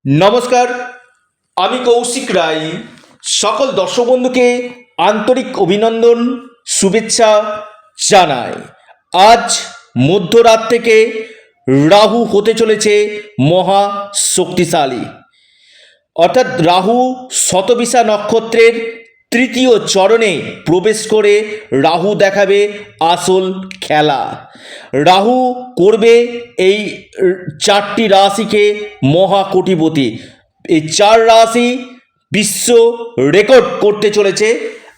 নমস্কার, আমি কৌশিক রায়। সকল দর্শক বন্ধুকে আন্তরিক অভিনন্দন, শুভেচ্ছা জানাই। আজ মধ্যরাত থেকে রাহু হতে চলেছে মহা শক্তিশালী। অর্থাৎ রাহু শতবিশা নক্ষত্রের তৃতীয় চরণে প্রবেশ করে রাহু দেখাবে আসল খেলা। রাহু করবে এই চারটি রাশিকে মহাকোটিপতি। এই চার রাশি বিশ্ব রেকর্ড করতে চলেছে।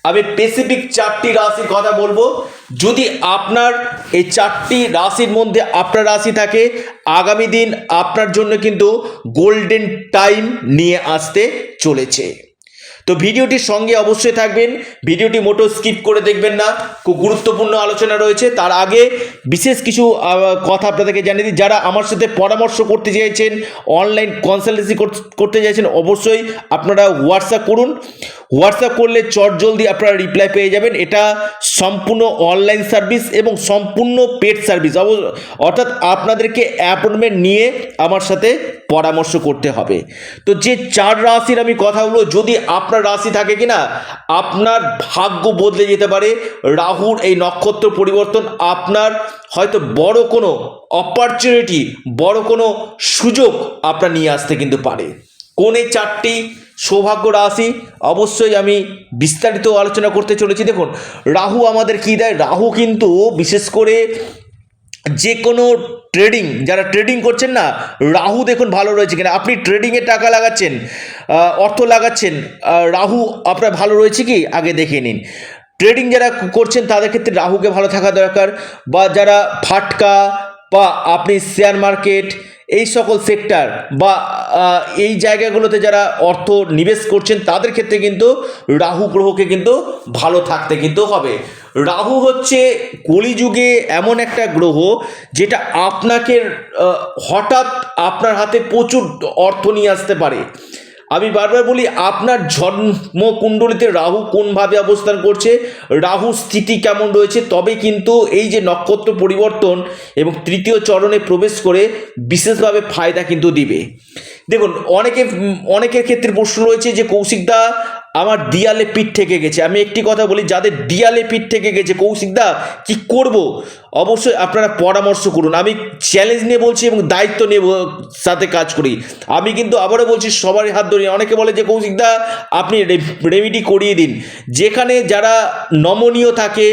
আমি স্পেসিফিক চারটি রাশির কথা বলবো। যদি আপনার এই চারটি রাশির মধ্যে আপনার রাশি থাকে, আগামী দিন আপনার জন্য কিন্তু গোল্ডেন টাইম নিয়ে আসতে চলেছে। তো ভিডিওটির সঙ্গে অবশ্যই থাকবেন, ভিডিওটি মোটেও স্কিপ করে দেখবেন না, খুব গুরুত্বপূর্ণ আলোচনা রয়েছে। তার আগে বিশেষ কিছু কথা আপনাদেরকে জানিয়ে দিই। যারা আমার সাথে পরামর্শ করতে চাইছেন, অনলাইন কনসালটেন্সি করতে চাইছেন, অবশ্যই আপনারা হোয়াটসঅ্যাপ করুন। হোয়াটসঅ্যাপ করলে চটজলদি আপনারা রিপ্লাই পেয়ে যাবেন। এটা সম্পূর্ণ অনলাইন সার্ভিস এবং সম্পূর্ণ পেড সার্ভিস। অর্থাৎ আপনাদেরকে অ্যাপয়েন্টমেন্ট নিয়ে আমার সাথে পরামর্শ করতে হবে। তো যে চার রাশির আমি কথা বলবো, যদি আপনার রাশি থাকে কিনা, আপনার ভাগ্য বদলে যেতে পারে। রাহুর এই নক্ষত্র পরিবর্তন আপনার হয়তো বড় কোনো অপরচুনিটি, বড় কোনো সুযোগ আপনার নিয়ে আসতে কিন্তু পারে। কোন এই চারটি সৌভাগ্য রাশি অবশ্যই আমি বিস্তারিত আলোচনা করতে চলেছি। দেখুন, রাহু আমাদের কি দেয়। রাহু কিন্তু বিশেষ করে যে কোনো ট্রেডিং, যারা ট্রেডিং করছেন না, রাহু দেখুন ভালো রয়েছে কিনা। আপনি ট্রেডিংয়ে টাকা লাগাচ্ছেন, অর্থ লাগাচ্ছেন, রাহু আপনার ভালো রয়েছে কি আগে দেখে নিন। ট্রেডিং যারা করছেন তাদের ক্ষেত্রে রাহুকে ভালো থাকা দরকার। বা যারা ফাটকা বা আপনি শেয়ার মার্কেট, এই সকল সেক্টর বা এই জায়গাগুলোতে যারা অর্থ নিবেশ করছেন, তাদের ক্ষেত্রে কিন্তু রাহু গ্রহকে কিন্তু ভালো থাকতে কিন্তু হবে। রাহু হচ্ছে কলিযুগে এমন একটা গ্রহ যেটা আপনাকে হঠাৎ আপনার হাতে প্রচুর অর্থ নিয়ে আসতে পারে। আমি বারবার বলি, আপনার জন্মকুণ্ডলিতে রাহু কোনভাবে অবস্থান করছে, রাহু স্থিতি কেমন রয়েছে, তবে কিন্তু এই যে নক্ষত্র পরিবর্তন এবং তৃতীয় চরণে প্রবেশ করে বিশেষভাবে ফায়দা কিন্তু দিবে। দেখুন, অনেকের ক্ষেত্রে প্রশ্ন রয়েছে যে কৌশিকদা আমার দিয়ালে পিঠ থেকে গেছে। আমি একটি কথা বলি, যাদের দিয়ালে পিঠ থেকে গেছে, কৌশিকদা কি করব, অবশ্যই আপনারা পরামর্শ করুন। আমি চ্যালেঞ্জ নিয়ে বলছি এবং দায়িত্ব নিয়ে সাথে কাজ করি। আমি কিন্তু আবারও বলছি, সবারই হাত ধরি। অনেকে বলে যে কৌশিকদা আপনি রেমেডি করিয়ে দিন। যেখানে যারা নমনীয় থাকে,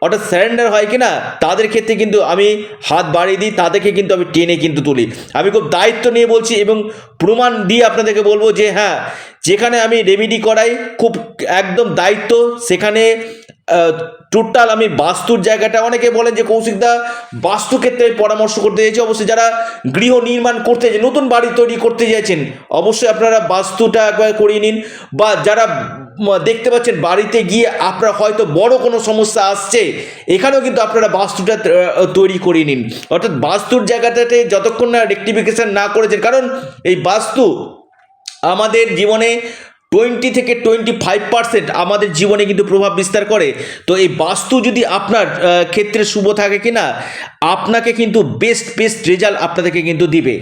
অর্থাৎ স্যারেন্ডার হয় কিনা, তাদের ক্ষেত্রে কিন্তু আমি হাত বাড়িয়ে দিই, তাদেরকে কিন্তু আমি টেনে কিন্তু তুলি। আমি খুব দায়িত্ব নিয়ে বলছি এবং প্রমাণ দিয়ে আপনাদেরকে বলবো যে হ্যাঁ, যেখানে আমি রেমেডি করাই খুব একদম দায়িত্ব, সেখানে টোটাল আমি বাস্তুর জায়গাটা, অনেকে বলেন যে কৌশিকদা বাস্তু ক্ষেত্রে পরামর্শ করতে চাইছি। অবশ্যই যারা গৃহ নির্মাণ করতে চাইছেন, নতুন বাড়ি তৈরি করতে চাইছেন, অবশ্যই আপনারা বাস্তুটা একবার করিয়ে নিন। বা যারা দেখতে পাচ্ছেন বাড়িতে গিয়ে আপনার হয়তো বড় কোনো সমস্যা আসছে, এখানেও কিন্তু আপনারা বাস্তুটা তৈরি করিয়ে নিন। অর্থাৎ বাস্তুর জায়গাটাতে যতক্ষণ না রেকটিফিকেশন না করেছেন, কারণ এই বাস্তু আমাদের জীবনে 20 থেকে 25% আমাদের জীবনে কিন্তু প্রভাব বিস্তার করে। তো এই বাস্তু যদি আপনার ক্ষেত্রে শুভ থাকে কিনা, আপনাকে কিন্তু বেস্ট রেজাল্ট আপনাদেরকে কিন্তু দিবে।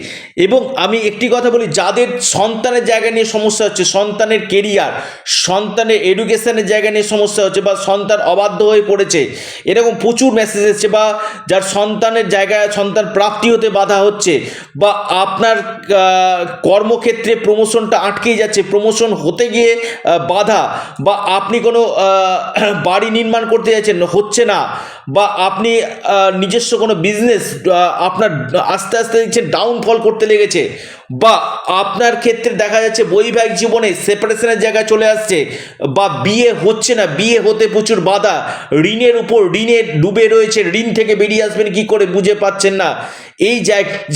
এবং আমি একটি কথা বলি, যাদের সন্তানের জায়গা নিয়ে সমস্যা হচ্ছে, সন্তানের কেরিয়ার, সন্তানের এডুকেশনের জায়গা নিয়ে সমস্যা হচ্ছে, বা সন্তান অবাধ্য হয়ে পড়েছে, এরকম প্রচুর মেসেজ এসছে, বা যার সন্তানের জায়গায় সন্তান প্রাপ্তি হতে বাধা হচ্ছে, বা আপনার কর্মক্ষেত্রে প্রমোশনটা আটকে যাচ্ছে, প্রমোশন হতে গিয়ে বাধা, বা আপনি কোনো বাড়ি নির্মাণ করতে যাচ্ছেন, হচ্ছে না, বা আপনি নিজস্ব কোনো বিজনেস আপনার আস্তে আস্তে দেখছেন ডাউনফল করতে লেগেছে, বা আপনার ক্ষেত্রে দেখা যাচ্ছে বৈবাহিক জীবনে সেপারেশনের জায়গায় চলে আসছে, বা বিয়ে হচ্ছে না, বিয়ে হতে প্রচুর বাধা, ঋণের উপর ঋণে ডুবে রয়েছে, ঋণ থেকে বেরিয়ে আসবেন কি করে বুঝে পাচ্ছেন না। এই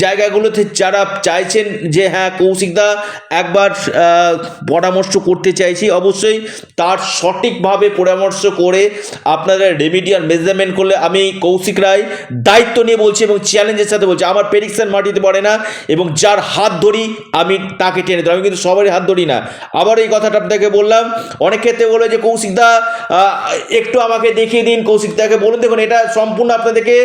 জায়গাগুলোতে যারা চাইছেন যে হ্যাঁ কৌশিকদা একবার পরামর্শ করতে চাইছি, অবশ্যই তার সঠিকভাবে পরামর্শ করে আপনারা রেমিডিয়াল মেজারমেন্ট করে করলে আমি কৌশিক রায় দায়িত্ব নিয়ে বলছি এবং চ্যালেঞ্জের সাথে বলছি, আমার প্রেডিকশন মাটিতে পড়ে না এবং যার হাত ধরি আমি তাকে টেনে ধরি, আমি কিন্তু সবারই হাত ধরি না। আবার এই কথাটা আপনাকে বললাম, অনেক ক্ষেত্রে বলে যে কৌশিকদা একটু আমাকে দেখিয়ে দিন, কৌশিকদাকে বলুন। দেখুন, এটা সম্পূর্ণ আপনাদেরকে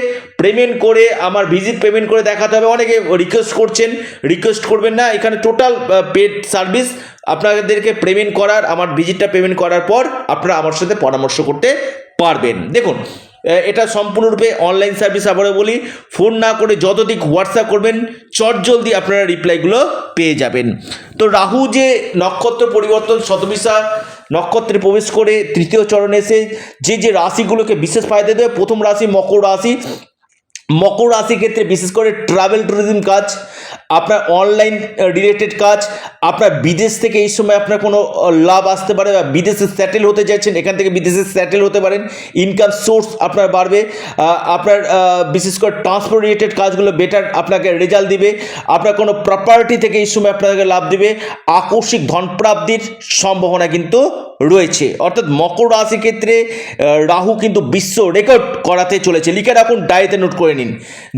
পেমেন্ট করে, আমার ভিজিট পেমেন্ট করে দেখাতে হবে। অনেকে রিকোয়েস্ট করছেন, রিকোয়েস্ট করবেন না, এখানে টোটাল পেড সার্ভিস আপনাদেরকে পেমেন্ট করার, আমার ভিজিটটা পেমেন্ট করার পর আপনারা আমার সাথে পরামর্শ করতে পারবেন। দেখুন, এটা সম্পূর্ণরূপে অনলাইন সার্ভিস। আবারও বলি, ফোন না করে যতদিক হোয়াটসঅ্যাপ করবেন চটজলদি আপনারা রিপ্লাইগুলো পেয়ে যাবেন। তো রাহু যে নক্ষত্র পরিবর্তন শতবিশা নক্ষত্রে প্রবেশ করে তৃতীয় চরণে এসে যে রাশিগুলোকে বিশেষ ফায়দা দেবে, প্রথম রাশি মকর রাশি। মকর রাশির ক্ষেত্রে বিশেষ করে ট্রাভেল ট্যুরিজম কাজ, আপনার অনলাইন রিলেটেড কাজ, আপনার বিদেশ থেকে এই সময় আপনার কোনো লাভ আসতে পারে, বা বিদেশে সেটেল হতে চাইছেন, এখান থেকে বিদেশে সেটেল হতে পারেন, ইনকাম সোর্স আপনার বাড়বে, আপনার বিশেষ করে ট্রান্সপোর্ট রিলেটেড কাজগুলো বেটার আপনাকে রেজাল্ট দিবে, আপনার কোনো প্রপার্টি থেকে এই সময় আপনাকে লাভ দিবে, আকস্মিক ধনপ্রাপ্তির সম্ভাবনা কিন্তু রয়েছে। অর্থাৎ মকর রাশির ক্ষেত্রে রাহু কিন্তু বিশ্ব রেকর্ড করাতে চলেছে। লিখে রাখুন, ডায়েরিতে নোট করে নিন।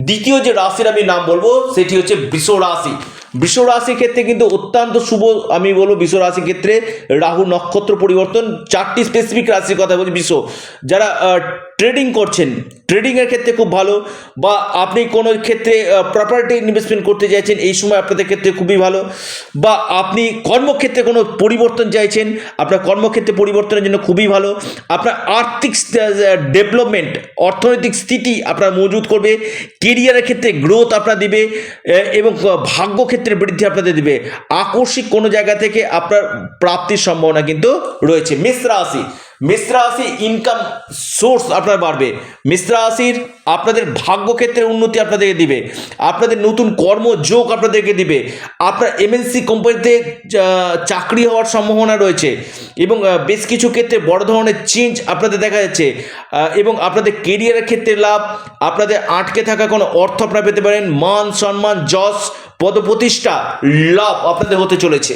দ্বিতীয় যে রাশির আমি নাম বলবো সেটি হচ্ছে বৃষ রাশি। বৃষ রাশির ক্ষেত্রে কিন্তু অত্যন্ত শুভ আমি বলবো। বৃষ রাশির ক্ষেত্রে রাহু নক্ষত্র পরিবর্তন, 4টি স্পেসিফিক রাশির কথা বলছি। বৃষ, যারা ট্রেডিং করছেন, ট্রেডিংয়ের ক্ষেত্রে খুব ভালো, বা আপনি কোনো ক্ষেত্রে প্রপার্টি ইনভেস্টমেন্ট করতে চাইছেন, এই সময় আপনাদের ক্ষেত্রে খুবই ভালো, বা আপনি কর্মক্ষেত্রে কোনো পরিবর্তন চাইছেন, আপনার কর্মক্ষেত্রে পরিবর্তনের জন্য খুবই ভালো। আপনার আর্থিক ডেভেলপমেন্ট, অর্থনৈতিক স্থিতি আপনার মজবুত করবে, কেরিয়ারের ক্ষেত্রে গ্রোথ আপনার দিবে, এবং ভাগ্য ক্ষেত্রে বৃদ্ধি আপনাদের দিবে। আকস্মিক কোনো জায়গা থেকে আপনার প্রাপ্তির সম্ভাবনা কিন্তু রয়েছে। মেষ রাশি, মেষ রাশি ইনকাম সোর্স আপনার বাড়বে। মেষ রাশির আপনাদের ভাগ্য ক্ষেত্রে উন্নতি আপনাদেরকে দিবে, আপনাদের নতুন কর্মযোগ আপনাদেরকে দিবে, আপনার এমএনসি কোম্পানিতে চাকরি হওয়ার সম্ভাবনা রয়েছে, এবং বেশ কিছু ক্ষেত্রে বড় ধরনের চেঞ্জ আপনাদের দেখা যাচ্ছে, এবং আপনাদের কেরিয়ারের ক্ষেত্রে লাভ, আপনাদের আটকে থাকা কোনো অর্থ আপনারা পেতে পারেন, মান সম্মান যশ পদপ্রতিষ্ঠা লাভ আপনাদের হতে চলেছে।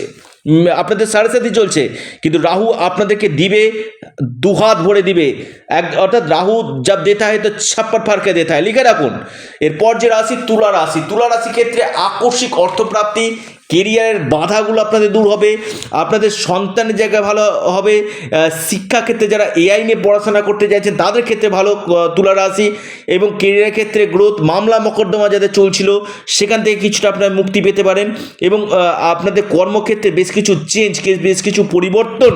আপনাদের সাড়ে সাথে চলছে, কিন্তু রাহু আপনাদেরকে দিবে, দুহাত ভরে দিবে। অর্থাৎ রাহু जब देता है तो छप्पर फाड़ के देता है। লিখে রাখুন। এরপর যে রাশি তুলা রাশি, তুলা রাশির ক্ষেত্রে আকস্মিক অর্থপ্রাপ্তি, কেরিয়ারের বাধাগুলো আপনাদের দূর হবে, আপনাদের সন্তানের জায়গায় ভালো হবে, শিক্ষাক্ষেত্রে যারা এআই নিয়ে পড়াশোনা করতে চাইছেন তাদের ক্ষেত্রে ভালো তুলা রাশি, এবং কেরিয়ারের ক্ষেত্রে গ্রোথ, মামলা মকদ্দমা যাদের চলছিল সেখান থেকে কিছুটা আপনারা মুক্তি পেতে পারেন, এবং আপনাদের কর্মক্ষেত্রে বেশ কিছু চেঞ্জ, বেশ কিছু পরিবর্তন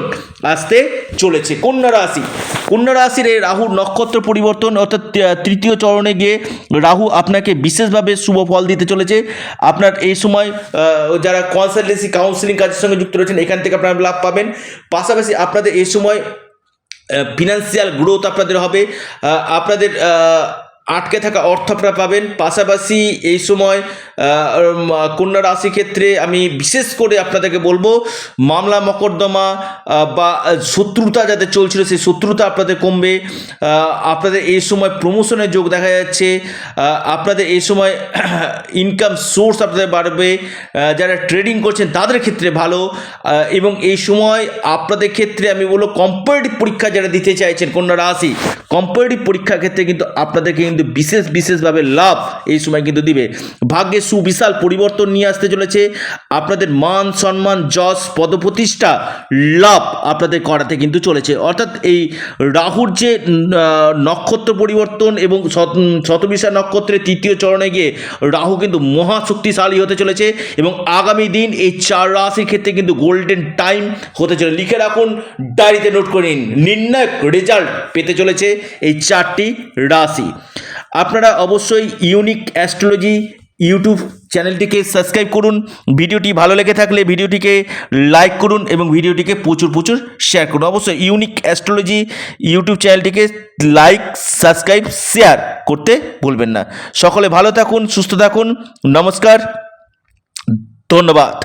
আসতে চলেছে। কন্যা রাশি, কন্যা রাশির এই রাহুর নক্ষত্র পরিবর্তন, অর্থাৎ তৃতীয় চরণে গিয়ে রাহু আপনাকে বিশেষভাবে শুভ ফল দিতে চলেছে। আপনার এই সময় যারা কনসালটেন্সি কাউন্সিলিং কাজের সঙ্গে যুক্ত রয়েছেন এখান থেকে আপনারা লাভ পাবেন। পাশাপাশি আপনাদের এই সময় ফিনান্সিয়াল গ্রোথ আপনাদের হবে, আপনাদের আটকে থাকা অর্থ আপনারা পাবেন। পাশাপাশি এই সময় কন্যা রাশির ক্ষেত্রে আমি বিশেষ করে আপনাদেরকে বলবো, মামলা মকদ্দমা বা শত্রুতা যাদের চলছিল সেই শত্রুতা আপনাদের কমবে, আপনাদের এই সময় প্রমোশনের যোগ দেখা যাচ্ছে, আপনাদের এই সময় ইনকাম সোর্স আপনাদের বাড়বে, যারা ট্রেডিং করছেন তাদের ক্ষেত্রে ভালো, এবং এই সময় আপনাদের ক্ষেত্রে আমি বলবো কম্পারেটিভ পরীক্ষা যারা দিতে চাইছেন কন্যা রাশি, কম্পারেটিভ পরীক্ষার ক্ষেত্রে কিন্তু আপনাদেরকে কিন্তু বিশেষভাবে লাভ এই সময় কিন্তু দিবে। ভাগ্যে সুবিশাল পরিবর্তন নিয়ে আসতে চলেছে, আপনাদের মান সম্মান যশ পদপ্রতিষ্ঠা লাভ আপনাদের করাতে কিন্তু চলেছে। অর্থাৎ এই রাহুর যে নক্ষত্র পরিবর্তন এবং শতবিশা নক্ষত্রের তৃতীয় চরণে গিয়ে রাহু কিন্তু মহা শক্তিশালী হতে চলেছে, এবং আগামী দিন এই 4 রাশির ক্ষেত্রে কিন্তু গোল্ডেন টাইম হতে চলে। লিখে রাখুন, ডায়েরিতে নোট করে নিন, নির্ণায়ক রেজাল্ট পেতে চলেছে এই 4টি রাশি। আপনারা অবশ্যই ইউনিক অ্যাস্ট্রোলজি ইউটিউব চ্যানেলটিকে সাবস্ক্রাইব করুন। ভিডিওটি ভালো লেগে থাকলে ভিডিওটিকে লাইক করুন এবং ভিডিওটিকে প্রচুর শেয়ার করুন। অবশ্যই ইউনিক অ্যাস্ট্রোলজি ইউটিউব চ্যানেলটিকে লাইক, সাবস্ক্রাইব, শেয়ার করতে ভুলবেন না। সকলে ভালো থাকুন, সুস্থ থাকুন। নমস্কার, ধন্যবাদ।